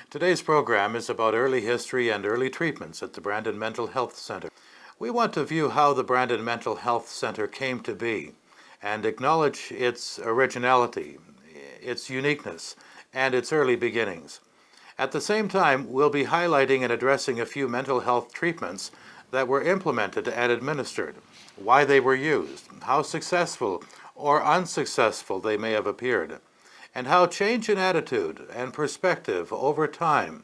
Today's program is about early history and early treatments at the Brandon Mental Health Center. We want to view how the Brandon Mental Health Center came to be and acknowledge its originality, its uniqueness, and its early beginnings. At the same time, we'll be highlighting and addressing a few mental health treatments that were implemented and administered, why they were used, how successful or unsuccessful they may have appeared, and how change in attitude and perspective over time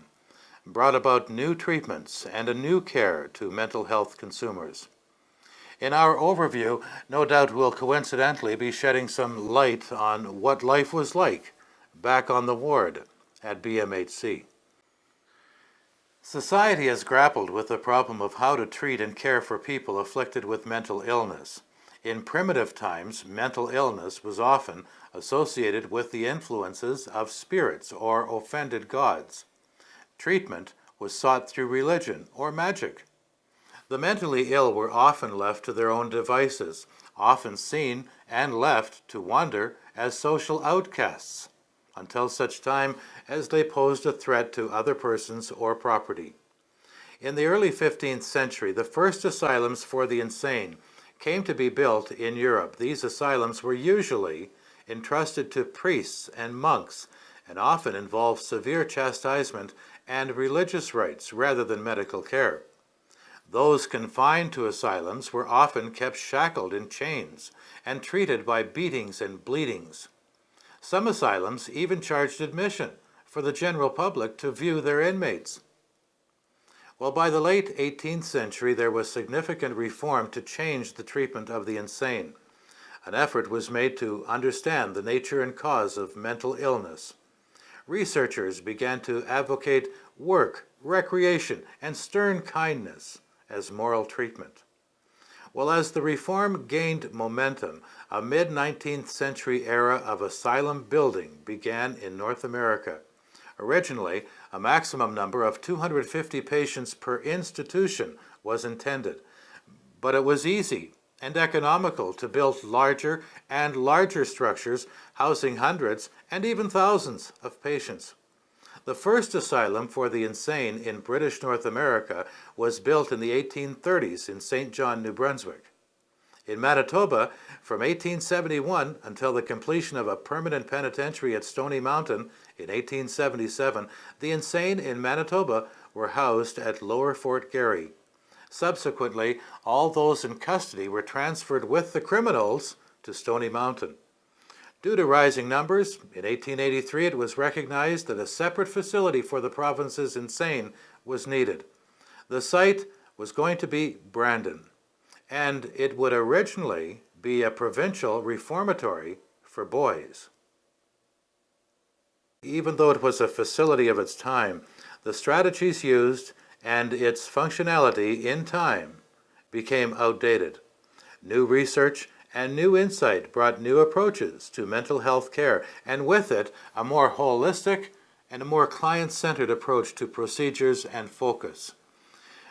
brought about new treatments and a new care to mental health consumers. In our overview, no doubt we'll coincidentally be shedding some light on what life was like back on the ward at BMHC. Society has grappled with the problem of how to treat and care for people afflicted with mental illness. In primitive times, mental illness was often associated with the influences of spirits or offended gods. Treatment was sought through religion or magic. The mentally ill were often left to their own devices, often seen and left to wander as social outcasts, until such time as they posed a threat to other persons or property. In the early 15th century, the first asylums for the insane came to be built in Europe. These asylums were usually entrusted to priests and monks and often involved severe chastisement and religious rites rather than medical care. Those confined to asylums were often kept shackled in chains and treated by beatings and bleedings. Some asylums even charged admission for the general public to view their inmates. Well, by the late 18th century, there was significant reform to change the treatment of the insane. An effort was made to understand the nature and cause of mental illness. Researchers began to advocate work, recreation, and stern kindness as moral treatment. Well, as the reform gained momentum, a mid-19th century era of asylum building began in North America. Originally, a maximum number of 250 patients per institution was intended, but it was easy and economical to build larger and larger structures housing hundreds and even thousands of patients. The first asylum for the insane in British North America was built in the 1830s in St. John, New Brunswick. In Manitoba, from 1871 until the completion of a permanent penitentiary at Stony Mountain in 1877, the insane in Manitoba were housed at Lower Fort Garry. Subsequently, all those in custody were transferred with the criminals to Stony Mountain. Due to rising numbers, in 1883 it was recognized that a separate facility for the province's insane was needed. The site was going to be Brandon, and it would originally be a provincial reformatory for boys. Even though it was a facility of its time, the strategies used and its functionality in time became outdated. New research and new insight brought new approaches to mental health care, and with it, a more holistic and a more client-centered approach to procedures and focus.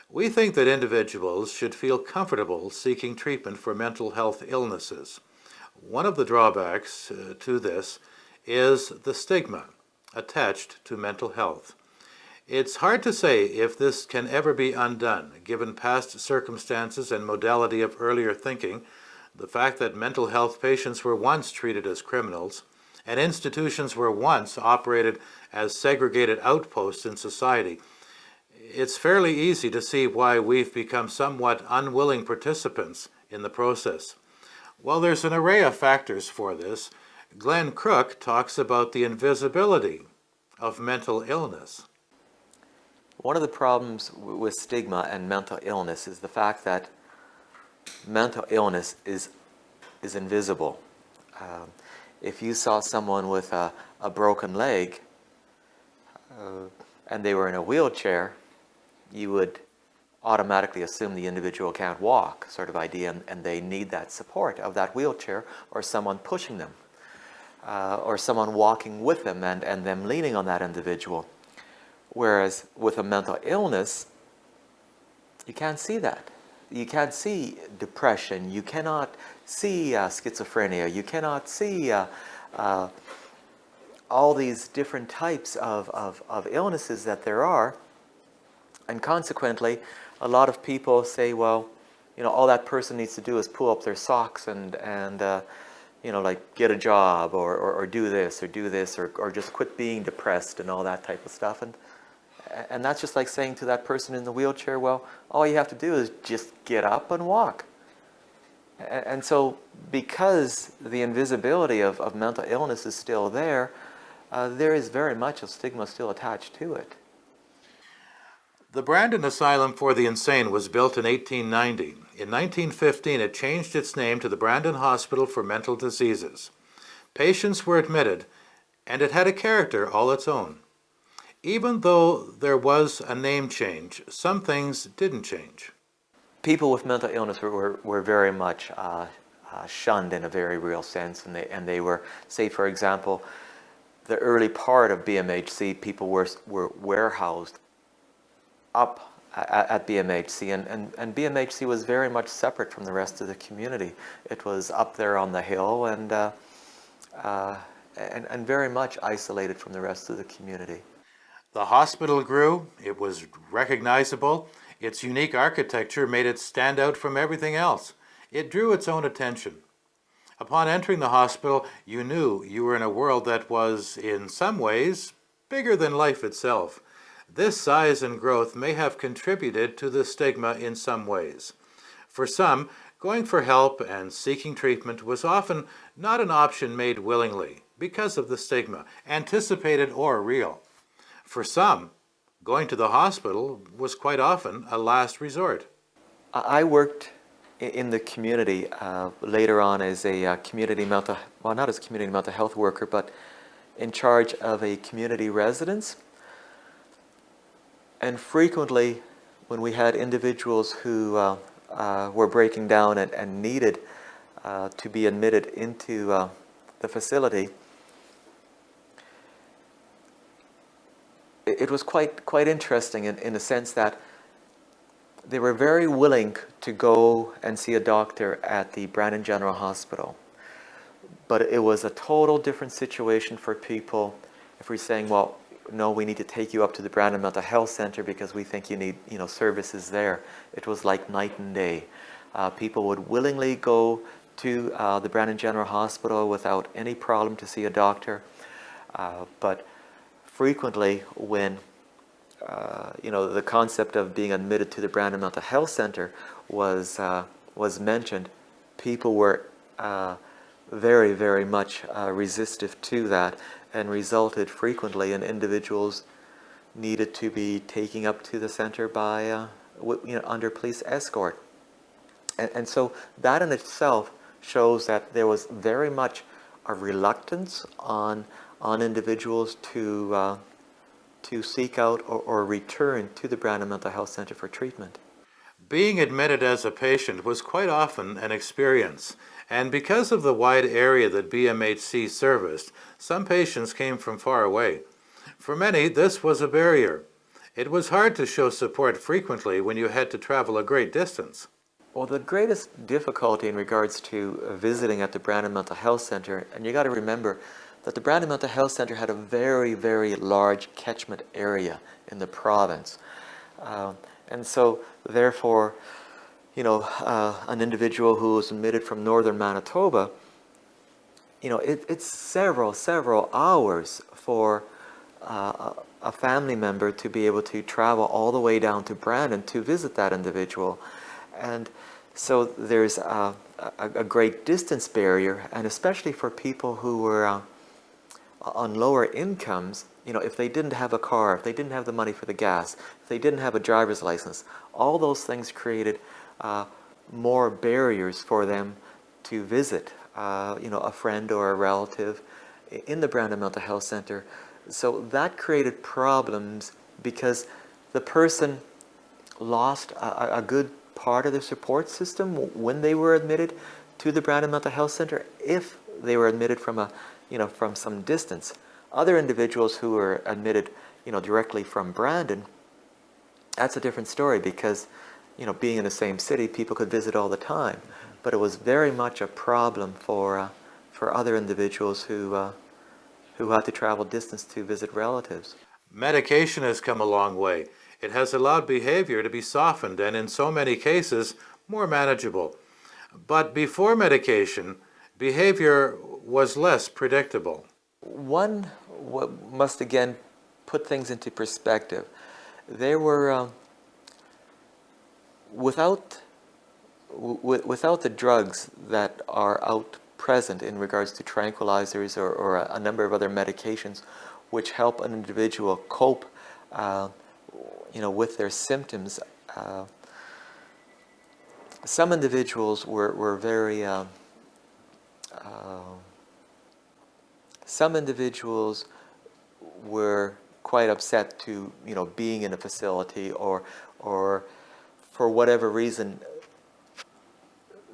We think that individuals should feel comfortable seeking treatment for mental health illnesses. One of the drawbacks to this is the stigma attached to mental health. It's hard to say if this can ever be undone, given past circumstances and modality of earlier thinking, the fact that mental health patients were once treated as criminals, and institutions were once operated as segregated outposts in society. It's fairly easy to see why we've become somewhat unwilling participants in the process. While there's an array of factors for this, Glenn Crook talks about the invisibility of mental illness. One of the problems with stigma and mental illness is the fact that mental illness is invisible. If you saw someone with a broken leg and they were in a wheelchair, you would automatically assume the individual can't walk, sort of idea, and they need that support of that wheelchair or someone pushing them, or someone walking with them and them leaning on that individual. Whereas with a mental illness, you can't see that. You can't see depression, you cannot see schizophrenia, you cannot see all these different types of illnesses that there are, and consequently, a lot of people say, well, all that person needs to do is pull up their socks and like get a job or do this or just quit being depressed and all that type of stuff. And that's just like saying to that person in the wheelchair, well, all you have to do is just get up and walk. And so because the invisibility of mental illness is still there, there is very much a stigma still attached to it. The Brandon Asylum for the Insane was built in 1890. In 1915, it changed its name to the Brandon Hospital for Mental Diseases. Patients were admitted, and it had a character all its own. Even though there was a name change, some things didn't change. People with mental illness were very much shunned in a very real sense, and they were, say for example, the early part of BMHC, people were warehoused up at BMHC, and BMHC was very much separate from the rest of the community. It was up there on the hill and very much isolated from the rest of the community. The hospital grew, it was recognizable, its unique architecture made it stand out from everything else. It drew its own attention. Upon entering the hospital, you knew you were in a world that was, in some ways, bigger than life itself. This size and growth may have contributed to the stigma in some ways. For some, going for help and seeking treatment was often not an option made willingly because of the stigma, anticipated or real. For some, going to the hospital was quite often a last resort. I worked in the community later on as a community mental, well, not as a community mental health worker, but in charge of a community residence. And frequently, when we had individuals who were breaking down and needed to be admitted into the facility, it was quite interesting in the sense that they were very willing to go and see a doctor at the Brandon General Hospital. But it was a total different situation for people if we're saying, well, no, we need to take you up to the Brandon Mental Health Center because we think you need, services there. It was like night and day. People would willingly go to the Brandon General Hospital without any problem to see a doctor. But frequently when the concept of being admitted to the Brandon Mental Health Center was mentioned, people were very, very much resistive to that, and resulted frequently in individuals needed to be taken up to the center by under police escort, and so that in itself shows that there was very much a reluctance on individuals to seek out or return to the Brandon Mental Health Center for treatment. Being admitted as a patient was quite often an experience, and because of the wide area that BMHC serviced, some patients came from far away. For many, this was a barrier. It was hard to show support frequently when you had to travel a great distance. Well, the greatest difficulty in regards to visiting at the Brandon Mental Health Center, and you got to remember that the Brandon Mental Health Center had a very, very large catchment area in the province. And so, therefore, an individual who was admitted from northern Manitoba, it's several hours for a family member to be able to travel all the way down to Brandon to visit that individual. And so there's a great distance barrier, and especially for people who were on lower incomes, if they didn't have a car, if they didn't have the money for the gas, if they didn't have a driver's license, all those things created more barriers for them to visit, a friend or a relative in the Brandon Mental Health Center. So that created problems because the person lost a good part of their support system when they were admitted to the Brandon Mental Health Center if they were admitted from from some distance. Other individuals who were admitted, directly from Brandon, that's a different story because, being in the same city, people could visit all the time. But it was very much a problem for other individuals who who had to travel distance to visit relatives. Medication has come a long way. It has allowed behavior to be softened and, in so many cases, more manageable. But before medication, behavior was less predictable. One must again put things into perspective. There were, without the drugs that are out present in regards to tranquilizers or a number of other medications which help an individual cope with their symptoms, some individuals were very some individuals were quite upset to being in a facility, or for whatever reason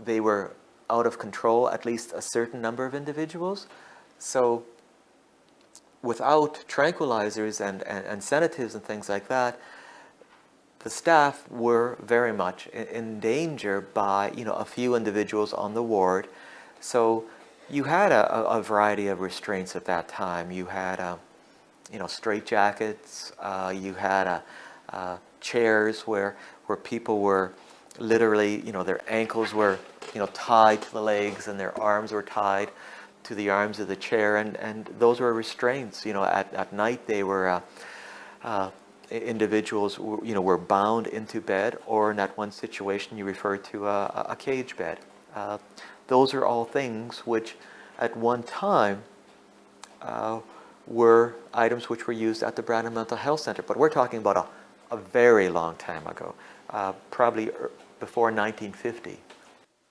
they were out of control, at least a certain number of individuals. So without tranquilizers and sedatives and things like that, the staff were very much in danger by a few individuals on the ward. So you had a variety of restraints at that time. You had straitjackets. You had chairs where people were literally, their ankles were tied to the legs and their arms were tied to the arms of the chair, and those were restraints. At night they were individuals were bound into bed, or in that one situation you referred to a cage bed. Those are all things which at one time were items which were used at the Brandon Mental Health Center, but we're talking about a very long time ago, probably before 1950.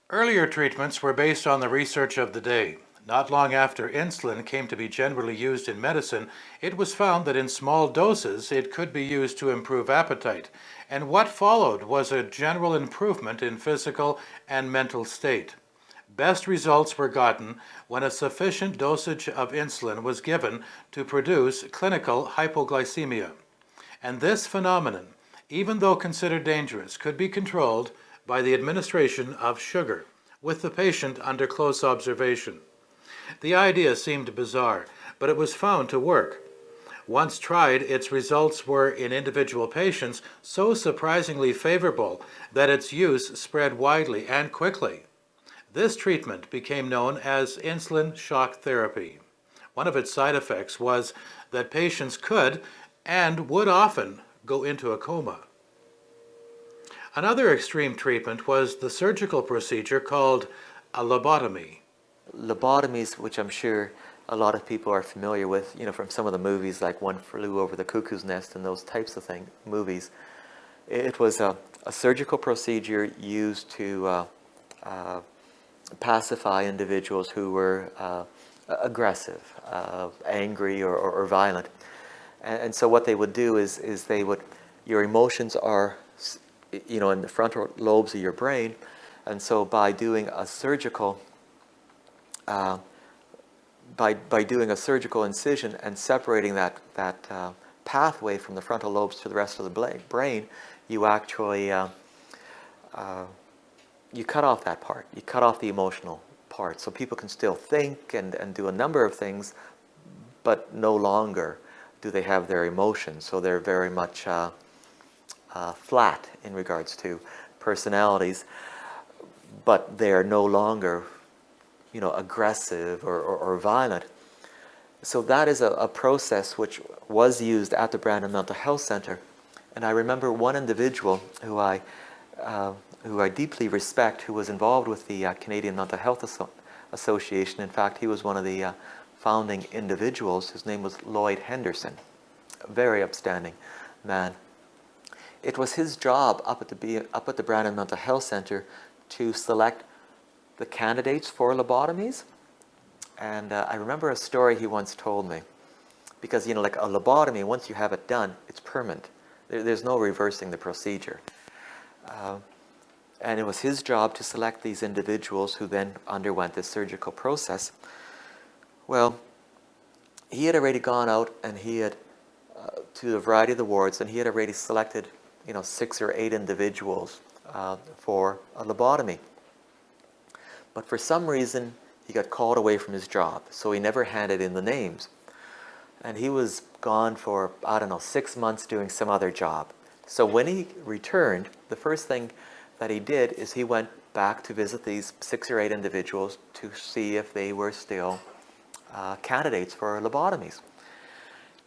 Earlier treatments were based on the research of the day. Not long after insulin came to be generally used in medicine, it was found that in small doses it could be used to improve appetite, and what followed was a general improvement in physical and mental state. Best results were gotten when a sufficient dosage of insulin was given to produce clinical hypoglycemia. And this phenomenon, even though considered dangerous, could be controlled by the administration of sugar, with the patient under close observation. The idea seemed bizarre, but it was found to work. Once tried, its results were in individual patients so surprisingly favorable that its use spread widely and quickly. This treatment became known as insulin shock therapy. One of its side effects was that patients could and would often go into a coma. Another extreme treatment was the surgical procedure called a lobotomy. Lobotomies, which I'm sure a lot of people are familiar with, from some of the movies like One Flew Over the Cuckoo's Nest and those types of movies. It was a surgical procedure used to pacify individuals who were aggressive, angry, or violent. And so what they would do is they would, your emotions are, in the frontal lobes of your brain, and so by doing a surgical by doing a surgical incision and separating that pathway from the frontal lobes to the rest of the brain, you actually you cut off that part. You cut off the emotional part, so people can still think and do a number of things, but no longer do they have their emotions. So they're very much flat in regards to personalities, but they're no longer aggressive or violent. So that is a process which was used at the Brandon Mental Health Center. And I remember one individual who I deeply respect, who was involved with the Canadian Mental Health Association. In fact, he was one of the founding individuals. His name was Lloyd Henderson, a very upstanding man. It was his job up at the Brandon Mental Health Center to select the candidates for lobotomies. And I remember a story he once told me, because like a lobotomy, once you have it done, it's permanent. There's no reversing the procedure. And it was his job to select these individuals who then underwent this surgical process. Well, he had already gone out and he had to a variety of the wards, and he had already selected 6 or 8 individuals for a lobotomy. But for some reason, he got called away from his job, so he never handed in the names. And he was gone for, I don't know, 6 months doing some other job. So when he returned, the first thing that he did is he went back to visit these 6 or 8 individuals to see if they were still candidates for lobotomies.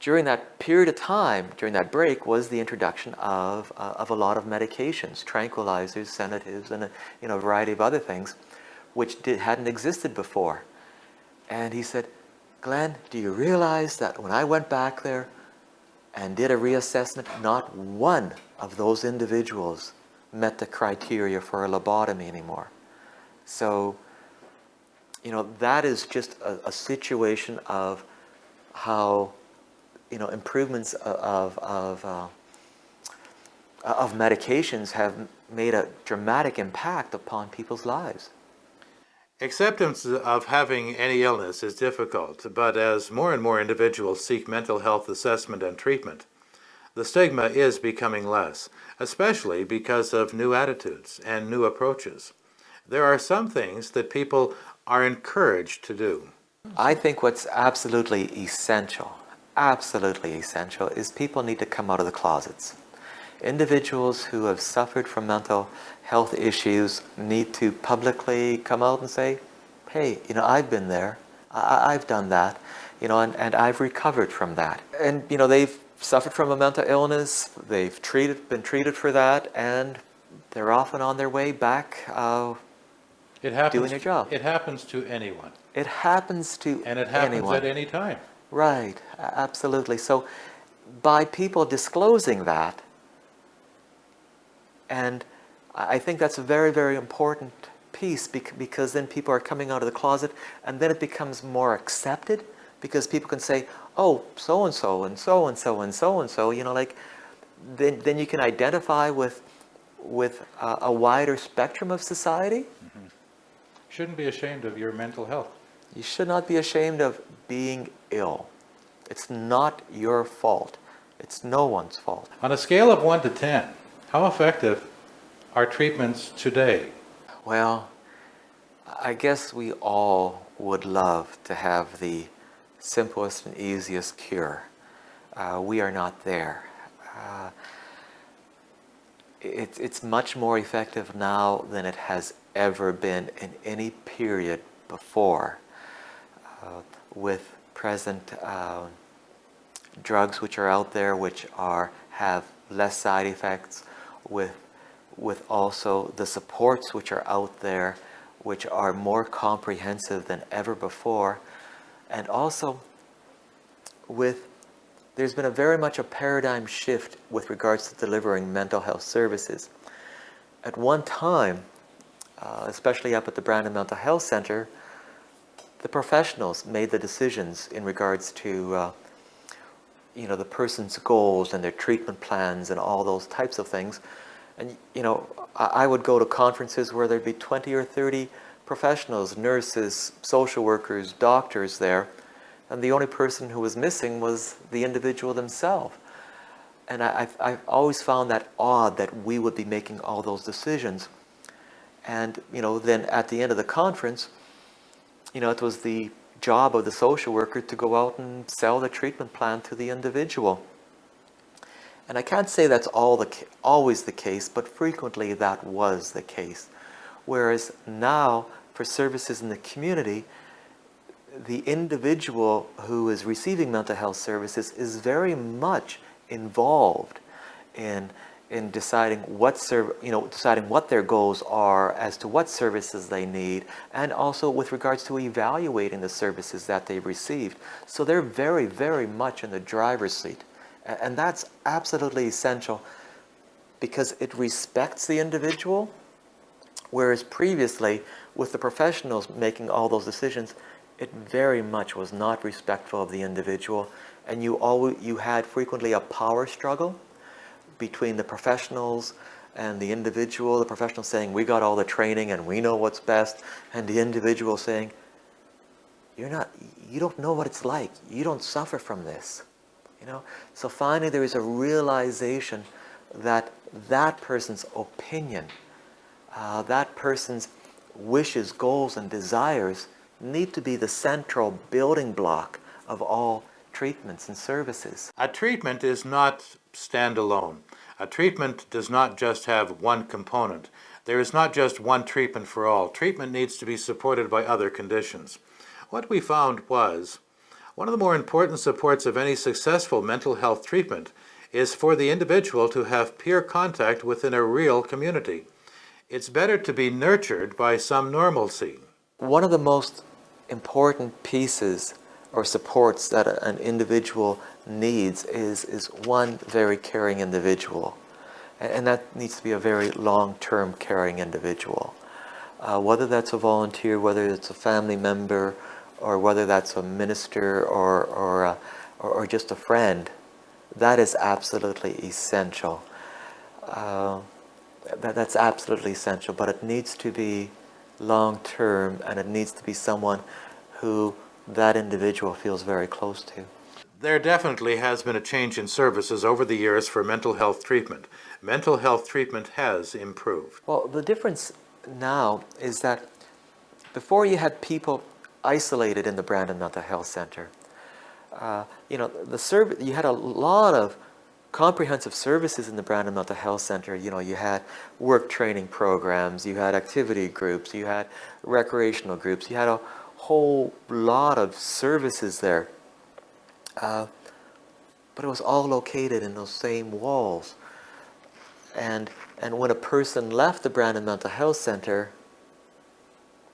During that period of time, during that break, was the introduction of a lot of medications, tranquilizers, sedatives, and a variety of other things, which hadn't existed before. And he said, "Glenn, do you realize that when I went back there and did a reassessment, not one of those individuals met the criteria for a lobotomy anymore?" So, that is just a situation of how, improvements of medications have made a dramatic impact upon people's lives. Acceptance of having any illness is difficult, but as more and more individuals seek mental health assessment and treatment, the stigma is becoming less, especially because of new attitudes and new approaches. There are some things that people are encouraged to do. I think what's absolutely essential, is people need to come out of the closets. Individuals who have suffered from mental health issues need to publicly come out and say, "Hey, I've been there, I've done that, and I've recovered from that." And, they've suffered from a mental illness, they've been treated for that, and they're often on their way back doing their job. It happens to anyone. It happens to And it happens anyone. at any time. Right, absolutely. So by people disclosing that, and I think that's a very, very important piece because then people are coming out of the closet, and then it becomes more accepted because people can say, "Oh, so-and-so and so-and-so and so-and-so," then you can identify with a wider spectrum of society. Mm-hmm. Shouldn't be ashamed of your mental health. You should not be ashamed of being ill. It's not your fault. It's no one's fault. On a scale of 1 to 10, how effective are treatments today? Well, I guess we all would love to have the simplest and easiest cure. We are not there. It's much more effective now than it has ever been in any period before. With present drugs which are out there, which have less side effects, with also the supports which are out there, which are more comprehensive than ever before, and also there's been very much a paradigm shift with regards to delivering mental health services. At one time, especially up at the Brandon Mental Health Center, the professionals made the decisions in regards to the person's goals and their treatment plans and all those types of things. And I would go to conferences where there'd be 20 or 30 professionals, nurses, social workers, doctors there, and the only person who was missing was the individual themselves. And I've always found that odd that we would be making all those decisions. And then at the end of the conference, it was the job of the social worker to go out and sell the treatment plan to the individual. And I can't say that's always the case, but frequently that was the case. Whereas now, for services in the community, the individual who is receiving mental health services is very much involved in deciding deciding what their goals are as to what services they need, and also with regards to evaluating the services that they've received. So they're very, very much in the driver's seat. And that's absolutely essential because it respects the individual, whereas previously, with the professionals making all those decisions, it very much was not respectful of the individual, and you had frequently a power struggle between the professionals and the individual. The professional saying, "We got all the training and we know what's best," and the individual saying, you don't know what it's like. You don't suffer from this. So finally there is a realization that that person's opinion, that person's wishes, goals, and desires need to be the central building block of all treatments and services. A treatment is not standalone. A treatment does not just have one component. There is not just one treatment for all. Treatment needs to be supported by other conditions. What we found was one of the more important supports of any successful mental health treatment is for the individual to have peer contact within a real community. It's better to be nurtured by some normalcy. One of the most important pieces or supports that an individual needs is one very caring individual. And that needs to be a very long-term caring individual. Whether that's a volunteer, whether it's a family member, or whether that's a minister or just a friend, that is absolutely essential. That's absolutely essential, but it needs to be long-term, and it needs to be someone who that individual feels very close to. There definitely has been a change in services over the years for mental health treatment. Mental health treatment has improved. Well, the difference now is that before you had people isolated in the Brandon Mental Health Center. You had a lot of comprehensive services in the Brandon Mental Health Center. You had work training programs, you had activity groups, you had recreational groups, you had a whole lot of services there. But it was all located in those same walls. And when a person left the Brandon Mental Health Center,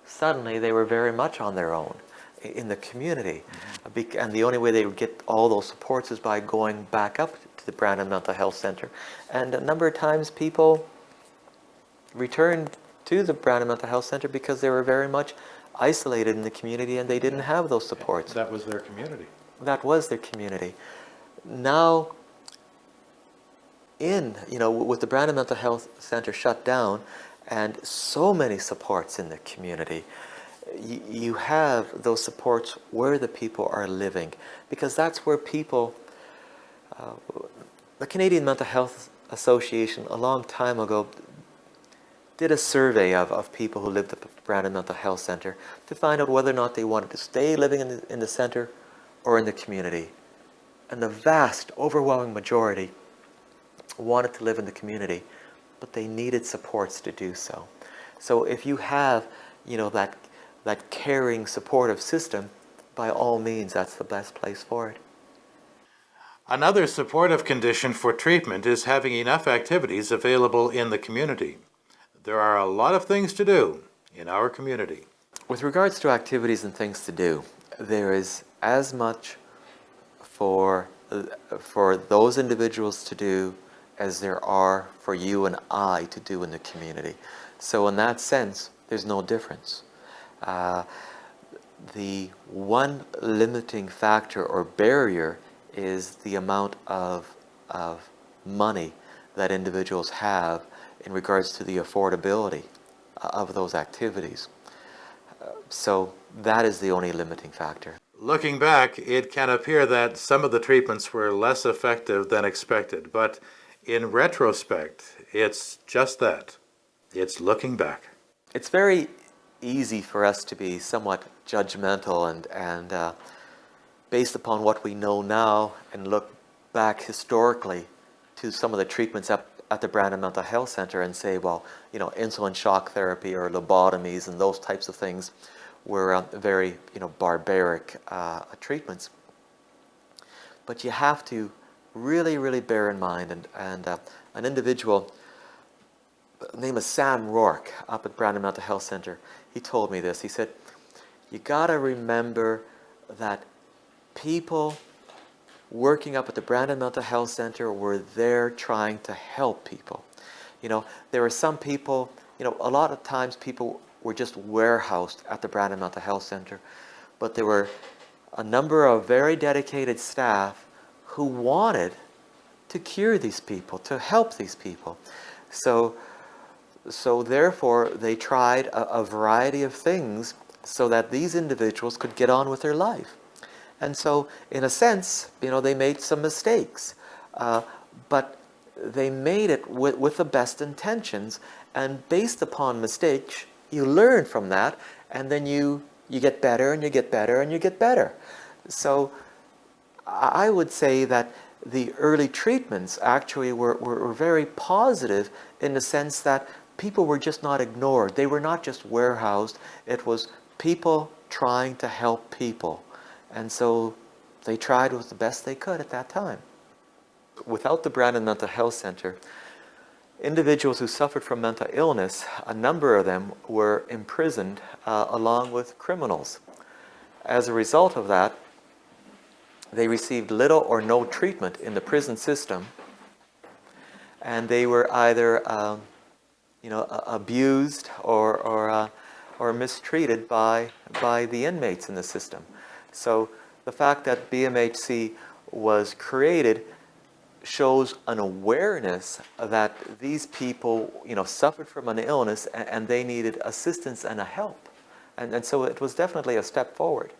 suddenly they were very much on their own in the community. Mm-hmm. And the only way they would get all those supports is by going back up to the Brandon Mental Health Center. And a number of times people returned to the Brandon Mental Health Center because they were very much isolated in the community and they didn't have those supports. That was their community. That was their community. Now, with the Brandon Mental Health Center shut down and so many supports in the community, you have those supports where the people are living, because that's where people, the Canadian Mental Health Association a long time ago did a survey of people who lived at the Brandon Mental Health Center to find out whether or not they wanted to stay living in the center or in the community. And the vast, overwhelming majority wanted to live in the community, but they needed supports to do so. So if you have, that caring, supportive system, by all means, that's the best place for it. Another supportive condition for treatment is having enough activities available in the community. There are a lot of things to do in our community. With regards to activities and things to do, there is as much for those individuals to do as there are for you and I to do in the community. So in that sense, there's no difference. The one limiting factor or barrier is the amount of money that individuals have in regards to the affordability of those activities. So that is the only limiting factor. Looking back, it can appear that some of the treatments were less effective than expected, but in retrospect, it's just that. It's looking back. It's very easy for us to be somewhat judgmental and based upon what we know now and look back historically to some of the treatments at the Brandon Mental Health Center and say, well, insulin shock therapy or lobotomies and those types of things were very, barbaric treatments. But you have to really, really bear in mind, and an individual named Sam Rourke up at Brandon Mental Health Center, he told me this. He said, you gotta remember that people working up at the Brandon Mental Health Center were there trying to help people. There were some people, a lot of times people were just warehoused at the Brandon Mental Health Center, but there were a number of very dedicated staff who wanted to cure these people, to help these people. So therefore, they tried a variety of things so that these individuals could get on with their life. And so, in a sense, they made some mistakes, but they made it with the best intentions, and based upon mistakes, you learn from that, and then you get better, and you get better, and you get better. So, I would say that the early treatments actually were very positive in the sense that people were just not ignored. They were not just warehoused. It was people trying to help people. And so they tried with the best they could at that time. Without the Brandon Mental Health Center, individuals who suffered from mental illness, a number of them were imprisoned along with criminals. As a result of that, they received little or no treatment in the prison system, and they were either abused or mistreated by the inmates in the system. So the fact that BMHC was created shows an awareness that these people, suffered from an illness and they needed assistance and a help. And so it was definitely a step forward.